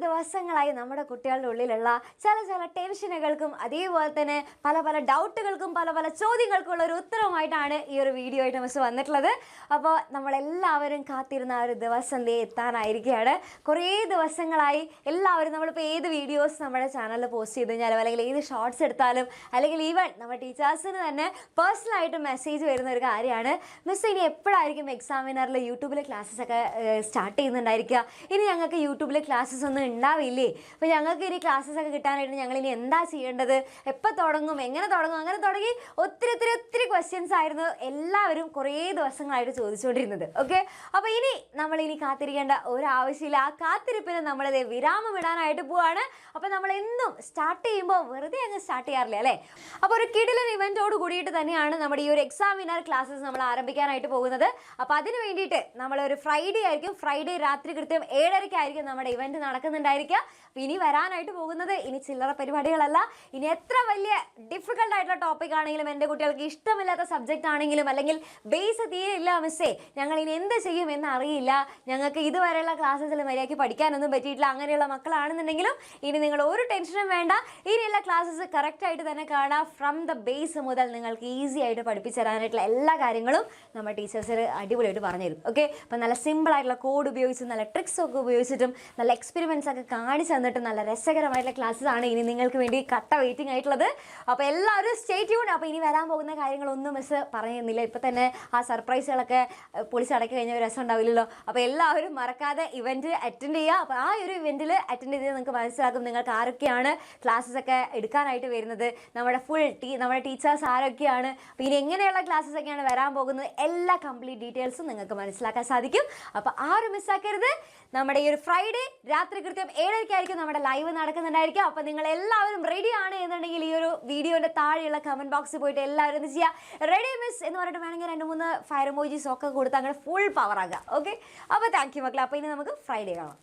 ദിവസങ്ങളായി നമ്മുടെ കുട്ടികളുടെ ഉള്ളിലുള്ള ചില ടെൻഷനുകൾക്കും അതേപോലെ തന്നെ പല ഡൗട്ടുകൾക്കും പല ചോദ്യങ്ങൾക്കും ഉള്ള ഒരു ഉത്തരവുമായിട്ടാണ് ഈ ഒരു വീഡിയോ ആയിട്ട് മിസ് വന്നിട്ടുള്ളത്. അപ്പോൾ നമ്മളെല്ലാവരും കാത്തിരുന്ന ആ ഒരു ദിവസം എത്താനായിരിക്കുകയാണ്. കുറേ ദിവസങ്ങളായി എല്ലാവരും നമ്മളിപ്പോൾ ഏത് വീഡിയോസ് നമ്മുടെ ചാനലിൽ പോസ്റ്റ് ചെയ്ത് കഴിഞ്ഞാലും അല്ലെങ്കിൽ ഏത് ഷോർട്സ് എടുത്താലും അല്ലെങ്കിൽ ഈവൻ നമ്മുടെ ടീച്ചേഴ്സിന് തന്നെ പേഴ്സണലായിട്ട് മെസ്സേജ് വരുന്ന ഒരു കാര്യമാണ്, മിസ് ഇനി എപ്പോഴായിരിക്കും എക്സാമിനറിൽ യൂട്യൂബിലെ ക്ലാസ്സസ് ഒക്കെ സ്റ്റാർട്ട് ചെയ്യുന്നുണ്ടായിരിക്കുക, ഇനി ഞങ്ങൾക്ക് യൂട്യൂബിലെ ക്ലാസ്സസ് ഒന്നും ഉണ്ടാവില്ലേ, അപ്പോൾ ഞങ്ങൾക്ക് ഇനി ക്ലാസ്സസ് ഒക്കെ കിട്ടാനായിട്ട് ഞങ്ങൾ ഇനി എന്താ ചെയ്യേണ്ടത്, എപ്പോൾ തുടങ്ങും, എങ്ങനെ തുടങ്ങും, അങ്ങനെ തുടങ്ങി ഒത്തിരി ക്വസ്റ്റ്യൻസ് ആയിരുന്നു എല്ലാവരും കുറേ ദിവസങ്ങളായിട്ട് ചോദിച്ചുകൊണ്ടിരുന്നത്. ഓക്കെ, അപ്പോൾ നമ്മളിനി കാത്തിരിക്കേണ്ട ഒരാവശ്യമില്ല. ആ കാത്തിരിപ്പിന് നമ്മളിത് വിരാമം ഇടാനായിട്ട് പോവാണ്. അപ്പോൾ നമ്മൾ എന്നും സ്റ്റാർട്ട് ചെയ്യുമ്പോൾ വെറുതെ അങ്ങ് സ്റ്റാർട്ട് ചെയ്യാറില്ല അല്ലേ. അപ്പോൾ ഒരു കിടിലൻ ഇവൻറ്റോട് കൂടിയിട്ട് തന്നെയാണ് നമ്മുടെ ഈ ഒരു എക്സാമിനർ ക്ലാസ്സസ് നമ്മൾ ആരംഭിക്കാനായിട്ട് പോകുന്നത്. അപ്പോൾ അതിന് വേണ്ടിയിട്ട് നമ്മളൊരു ഫ്രൈഡേ ആയിരിക്കും, ഫ്രൈഡേ രാത്രി കൃത്യം 7:30 നമ്മുടെ ഇവൻറ്റ് നടക്കുന്നുണ്ടായിരിക്കുക. അപ്പോൾ ഇനി വരാനായിട്ട് പോകുന്നത് ഇനി ചില്ലറ പരിപാടികളല്ല, ഇനി എത്ര വലിയ ഡിഫിക്കൽട്ട് ആയിട്ടുള്ള ടോപ്പിക് ആണെങ്കിലും എൻ്റെ കുട്ടികൾക്ക് ഇഷ്ടമില്ലാത്ത സബ്ജക്റ്റ് ആണെങ്കിലും അല്ലെങ്കിൽ ബേസ് തീരെ ഇല്ല മിസ്സേ, ഞങ്ങൾ ഇനി എന്ത് ചെയ്യും എന്നറിയില്ല, ഞങ്ങൾക്ക് ഇതുവരെയുള്ള ക്ലാസ്സസിൽ മര്യാദയ്ക്ക് പഠിക്കാനൊന്നും പറ്റിയിട്ടില്ല, അങ്ങനെയുള്ള മക്കളാണെന്നുണ്ടെങ്കിലും ഇനി നിങ്ങൾ ഒരു ടെൻഷനും വേണ്ട. ഇനിയുള്ള ക്ലാസ്സസ് കറക്റ്റായിട്ട് തന്നെ കാണാം. ഫ്രം ദ ബേസ് മുതൽ നിങ്ങൾക്ക് ഈസി ആയിട്ട് പഠിപ്പിച്ചു തരാനായിട്ടുള്ള എല്ലാ കാര്യങ്ങളും നമ്മുടെ ടീച്ചേഴ്സ് അടിപൊളിയായിട്ട് പറഞ്ഞുതരും. ഓക്കെ, അപ്പോൾ നല്ല സിമ്പിളായിട്ടുള്ള കോഡ് ഉപയോഗിച്ചും നല്ല ട്രിക്സ് ഒക്കെ ഉപയോഗിച്ചിട്ടും നല്ല എക്സ്പെരിമെൻറ്റ്സ് ഒക്കെ കാണിച്ചു തന്നിട്ടും നല്ല രസകരമായിട്ടുള്ള ക്ലാസ്സസ് ആണ് ഇനി നിങ്ങൾക്ക് വേണ്ടി കട്ട വെയിറ്റിംഗ് ആയിട്ടുള്ളത്. അപ്പോൾ എല്ലാവരും സ്റ്റേ ട്യൂൺ. അപ്പോൾ ഇനി വരാൻ പോകുന്ന കാര്യങ്ങളൊന്നും മിസ് പറയുന്നില്ല, ഇപ്പോൾ തന്നെ ആ സർപ്രൈസുകളൊക്കെ പൊളിച്ചടക്കി കഴിഞ്ഞ ഒരു രസം ഉണ്ടാവില്ലല്ലോ. അപ്പോൾ എല്ലാവരും മറക്കാതെ ഇവൻറ്റ് അറ്റൻഡ് ചെയ്യുക. അപ്പോൾ ആ ഒരു ഇവൻറ്റിൽ അറ്റൻഡ് ചെയ്ത് നിങ്ങൾക്ക് മനസ്സിലാക്കും നിങ്ങൾക്ക് ആരൊക്കെയാണ് ക്ലാസ്സസ് ഒക്കെ എടുക്കാനായിട്ട് വരുന്നത്, നമ്മുടെ നമ്മുടെ ടീച്ചേഴ്സ് ആരൊക്കെയാണ്, അപ്പോൾ ഇനി എങ്ങനെയുള്ള ക്ലാസ്സസ് ഒക്കെയാണ് വരാൻ പോകുന്നത്, എല്ലാ കംപ്ലീറ്റ് ഡീറ്റെയിൽസും നിങ്ങൾക്ക് മനസ്സിലാക്കാൻ സാധിക്കും. അപ്പോൾ ആരും മിസ്സാക്കരുത്. നമ്മുടെ ഈ ഒരു ഫ്രൈഡേ രാത്രി കൃത്യം 7:30 നമ്മുടെ ലൈവ് നടക്കുന്നുണ്ടായിരിക്കും. അപ്പോൾ നിങ്ങൾ എല്ലാവരും റെഡി ആണ് എന്നുണ്ടെങ്കിൽ ഈ ഒരു വീഡിയോൻ്റെ താഴെയുള്ള കമൻറ്റ് ബോക്സിൽ പോയിട്ട് എല്ലാവരും എന്ത് ചെയ്യുക, റെഡി മിസ് എന്ന് പറഞ്ഞിട്ട് വേണമെങ്കിൽ 2-3 ഫയർ ഇമോജീസ് ഒക്കെ കൊടുത്ത് അങ്ങനെ ഫുൾ പവർ ആകുക. ഓക്കെ, അപ്പോൾ താങ്ക് യു മക്കളെ. അപ്പോൾ ഇനി നമുക്ക് ഫ്രൈഡേ കാണാം.